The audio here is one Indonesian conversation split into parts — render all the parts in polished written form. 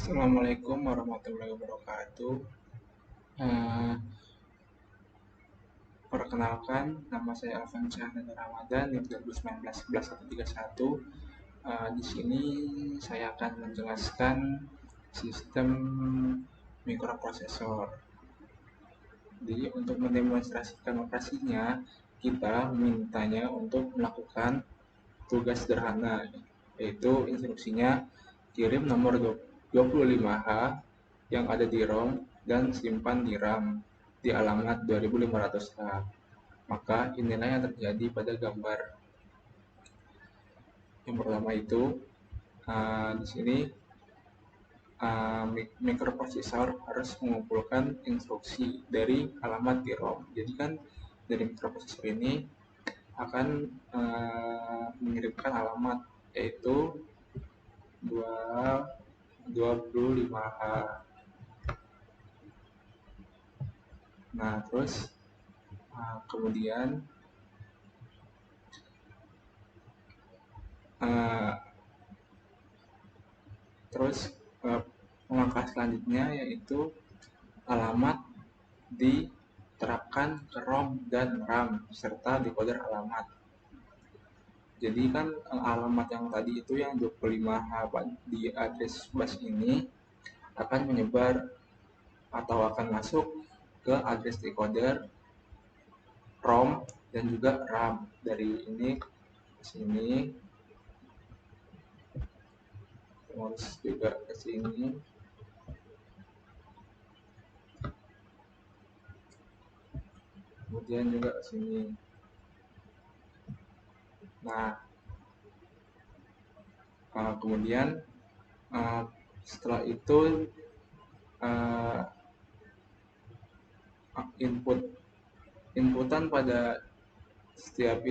Assalamualaikum warahmatullahi wabarakatuh. Eh, Perkenalkan, nama saya Alvan Syahnada Ramadan, NIM 2019 11 131. Di sini saya akan menjelaskan sistem mikroprosesor. Jadi untuk mendemonstrasikan operasinya, kita mintanya untuk melakukan tugas sederhana, yaitu instruksinya kirim nomor 25H yang ada di ROM dan simpan di RAM di alamat 2500H. Maka inilah yang terjadi pada gambar. Yang pertama itu di sini mikroprosesor harus mengumpulkan instruksi dari alamat di ROM. Jadi kan dari mikroprosesor ini akan mengirimkan alamat, yaitu 25H. Nah, terus kemudian langkah selanjutnya yaitu alamat diterapkan ke ROM dan RAM serta decoder alamat. Jadi kan alamat yang tadi itu yang 25H di address bus ini akan menyebar atau akan masuk ke address decoder ROM dan juga RAM. Dari ini ke sini, terus juga ke sini, kemudian juga ke sini. Nah, kemudian setelah itu inputan pada setiap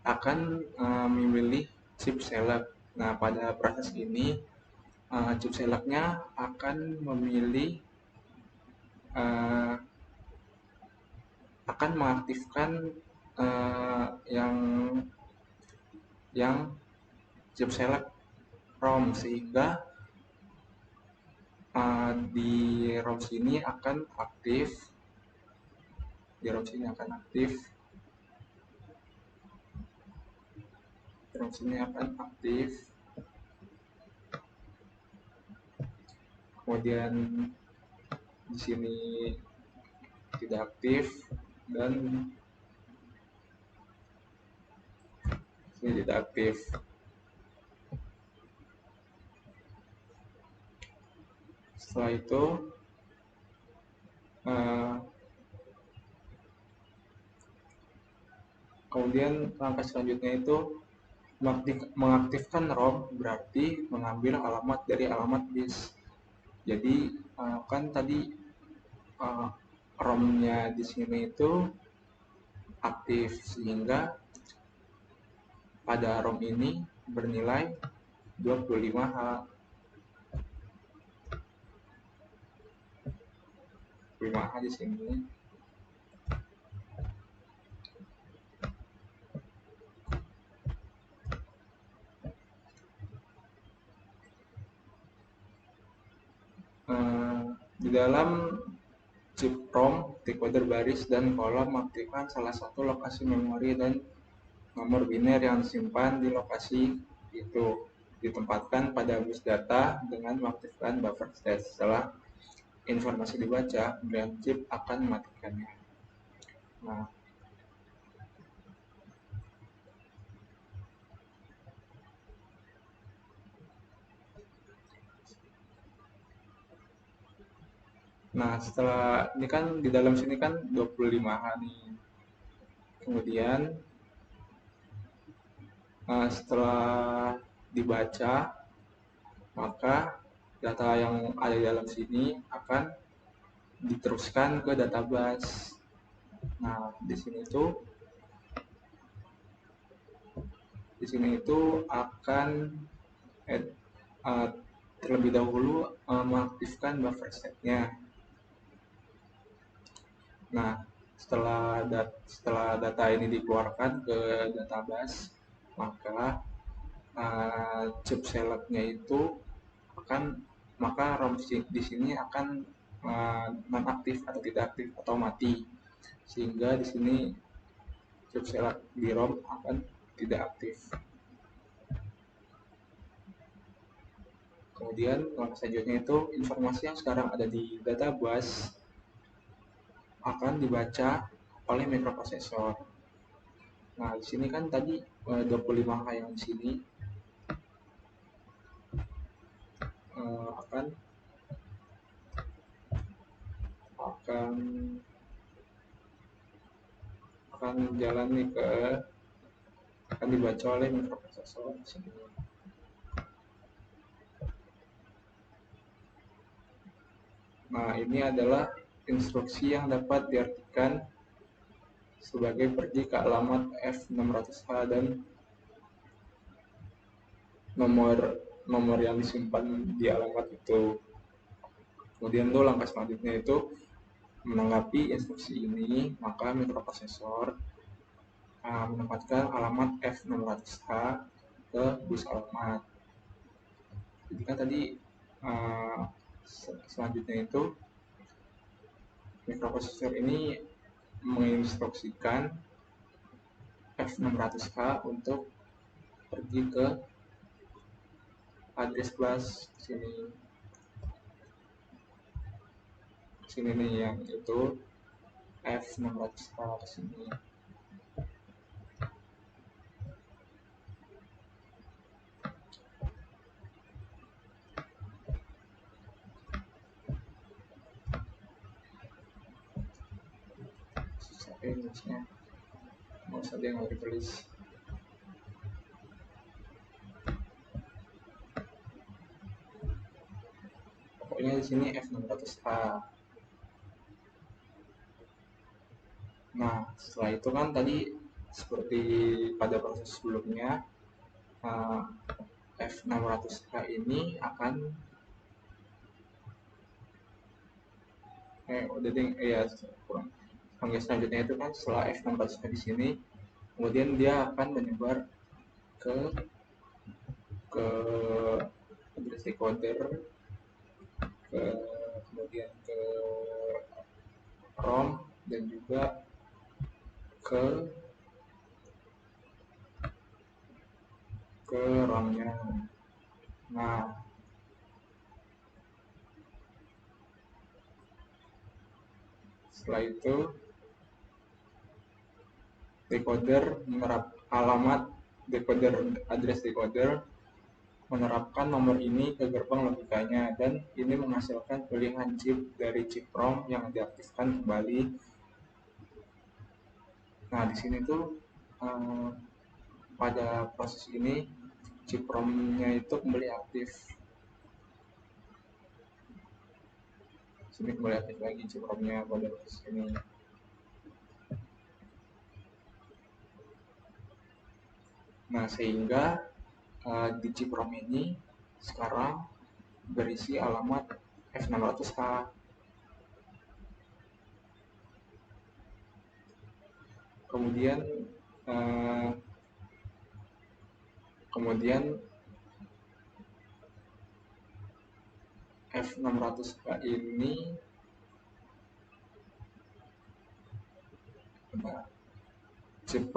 akan memilih chip select. Nah, pada proses ini chip selectnya akan memilih akan mengaktifkan yang chip select ROM, sehingga di ROM sini akan aktif. Kemudian di sini tidak aktif dan sini tidak aktif. Setelah itu kemudian langkah selanjutnya itu mengaktifkan ROM, berarti mengambil alamat dari alamat disk. Jadi kan tadi ROM-nya di sini itu aktif, sehingga pada ROM ini bernilai 25H. Di sini. Di dalam chip ROM, decoder baris dan kolom mengaktifkan salah satu lokasi memori dan nomor biner yang disimpan di lokasi itu ditempatkan pada bus data dengan mengaktifkan buffer state. Setelah informasi dibaca, kemudian chip akan mematikannya. Nah, setelah ini kan di dalam sini kan 25H nih. Kemudian setelah dibaca, maka data yang ada di dalam sini akan diteruskan ke database. Nah, di sini itu akan terlebih dahulu mengaktifkan buffer state-nya. Nah, setelah data ini dikeluarkan ke database, maka chip selectnya itu akan, maka ROM di sini akan non-aktif atau tidak aktif atau mati, sehingga di sini chip select di ROM akan tidak aktif. Kemudian langkah selanjutnya itu informasi yang sekarang ada di data bus akan dibaca oleh mikroprosesor. Nah, di sini kan tadi 25H yang di sini akan jalan nih akan dibaca oleh mikroprosesor di sini. Nah, ini adalah instruksi yang dapat diartikan sebagai pergi ke alamat F600H dan nomor yang disimpan di alamat itu. Kemudian tuh langkah selanjutnya itu menanggapi instruksi ini, maka mikroprosesor menempatkan alamat F600H ke bus alamat. Jadi kan tadi selanjutnya itu mikroprosesor ini menginstruksikan F600H untuk pergi ke address bus sini nih, yang itu F600H sini. Indeksnya mau saja yang ditulis. Pokoknya di sini F600H. Nah, setelah itu kan tadi seperti pada proses sebelumnya, F600H ini akan panggil selanjutnya itu kan setelah F600H di sini, kemudian dia akan menyebar ke address decoder, kemudian ke ROM, dan juga ke ROM-nya. Nah, setelah itu decoder alamat decoder, address decoder menerapkan nomor ini ke gerbang logikanya, dan ini menghasilkan pilihan chip dari chip ROM yang diaktifkan kembali. Nah, di sini tuh pada proses ini chip ROM-nya itu kembali aktif. Sini kembali aktif lagi chip ROM-nya pada proses ini. Nah, sehingga di chip ROM ini sekarang berisi alamat F600H. Kemudian F600H ini chip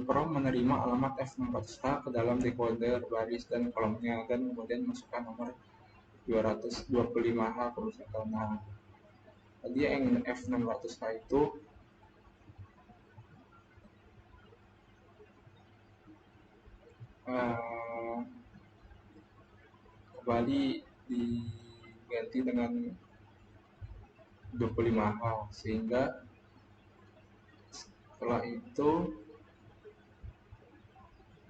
ROM menerima alamat F600H ke dalam decoder baris dan kolomnya, dan kemudian masukkan nomor 225H kerusakan. Nah, tadi yang F600H itu kembali diganti dengan 25H, sehingga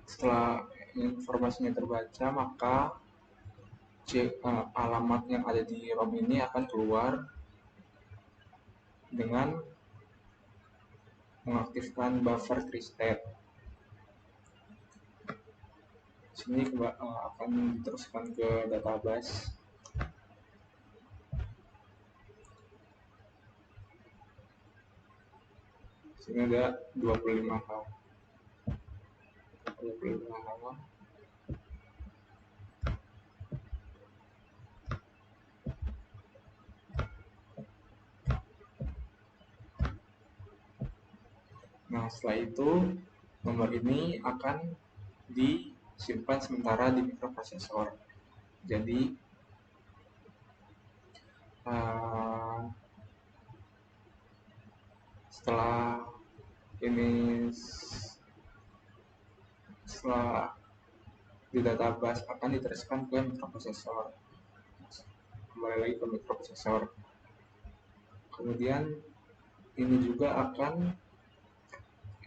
setelah informasinya terbaca, maka alamat yang ada di ROM ini akan keluar dengan mengaktifkan buffer reset. Sini akan diteruskan ke database. Sini ada 25H. Nah, setelah itu nomor ini akan disimpan sementara di mikroprosesor. Jadi setelah ini setelah di database akan diteruskan ke mikroprosesor, kembali lagi ke mikroprosesor. Kemudian ini juga akan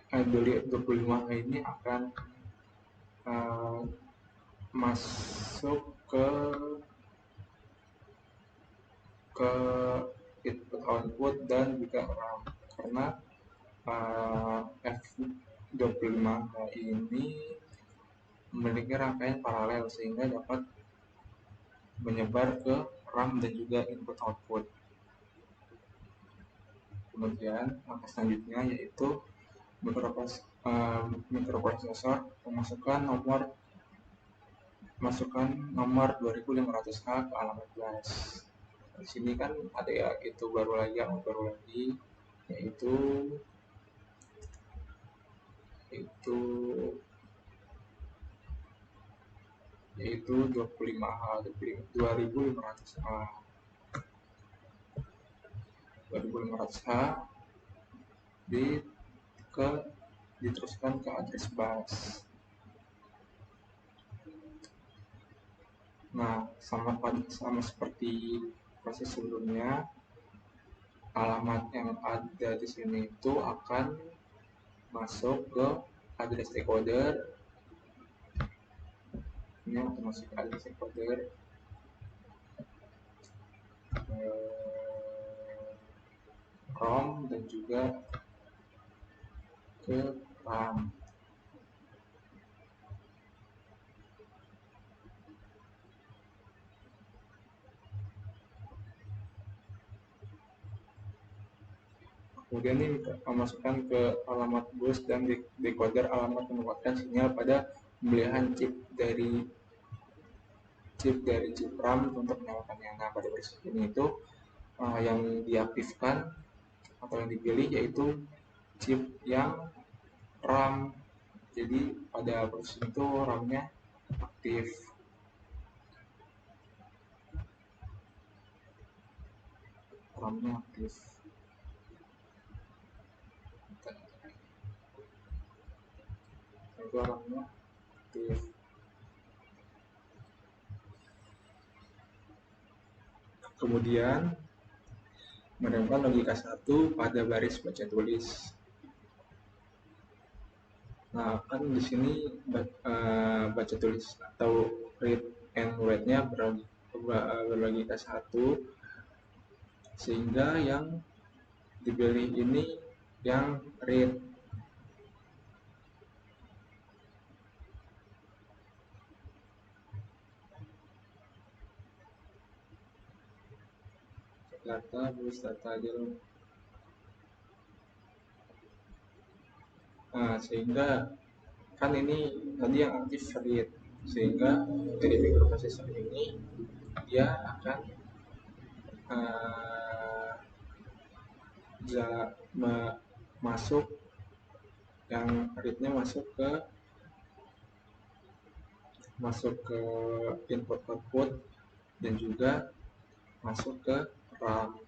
25H ini akan masuk ke input output dan juga RAM, karena F25H ini memiliki rangkaian paralel sehingga dapat menyebar ke RAM dan juga input output. Kemudian langkah selanjutnya yaitu mikroprosesor memasukkan nomor 2500H ke alamat bus. Di sini kan ada ya, itu baru lagi yaitu 2500H diteruskan ke address bus. Nah, sama seperti proses sebelumnya, alamat yang ada di sini itu akan masuk ke address decoder. Ini akan masuk ke address decoder, ROM dan juga ke RAM. Kemudian ini memasukkan ke alamat bus dan decoder alamat menempatkan sinyal pada pembelian chip dari chip RAM untuk menyalakannya. Nah, pada proses ini itu yang diaktifkan atau yang dipilih yaitu chip yang RAM. Jadi pada proses itu RAM-nya aktif. RAM-nya aktif. Kemudian menemukan logika 1 pada baris baca tulis. Nah, kan di sini baca tulis atau read and write-nya berlogika 1, sehingga yang dipilih ini yang read. Data bus data aja loh. Nah, sehingga kan ini tadi yang aktif read, sehingga dari mikroprosesor ini dia akan masuk, yang read-nya masuk ke input output dan juga masuk ke RAM.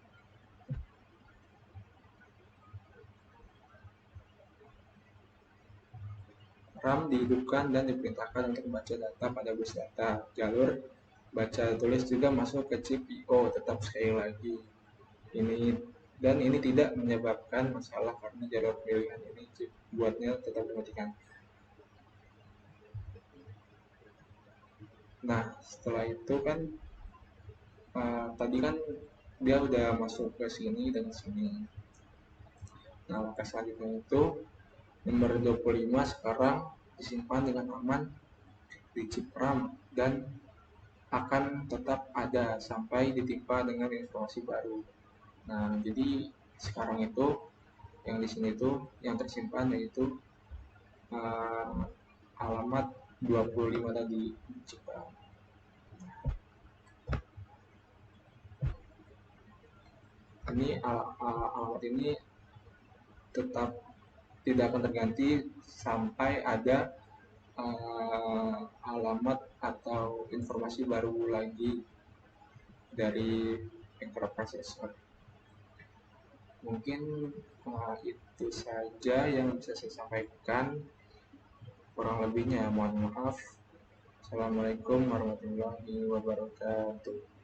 RAM dihidupkan dan diperintahkan untuk membaca data pada bus data. Jalur baca tulis juga masuk ke chip I/O. Tetap sekali lagi, ini tidak menyebabkan masalah karena jalur pilihan ini chip buatnya tetap dimatikan. Nah, setelah itu kan tadi kan dia udah masuk ke sini dan sini. Nah, langkah selanjutnya itu nomor 25 sekarang disimpan dengan aman di chip RAM dan akan tetap ada sampai ditimpa dengan informasi baru. Nah, jadi sekarang itu yang di sini itu yang tersimpan yaitu alamat 25 tadi di chip RAM. Ini alamat ini tetap tidak akan terganti sampai ada alamat atau informasi baru lagi dari microprocessor. Mungkin itu saja yang bisa saya sampaikan. Kurang lebihnya mohon maaf. Assalamualaikum warahmatullahi wabarakatuh.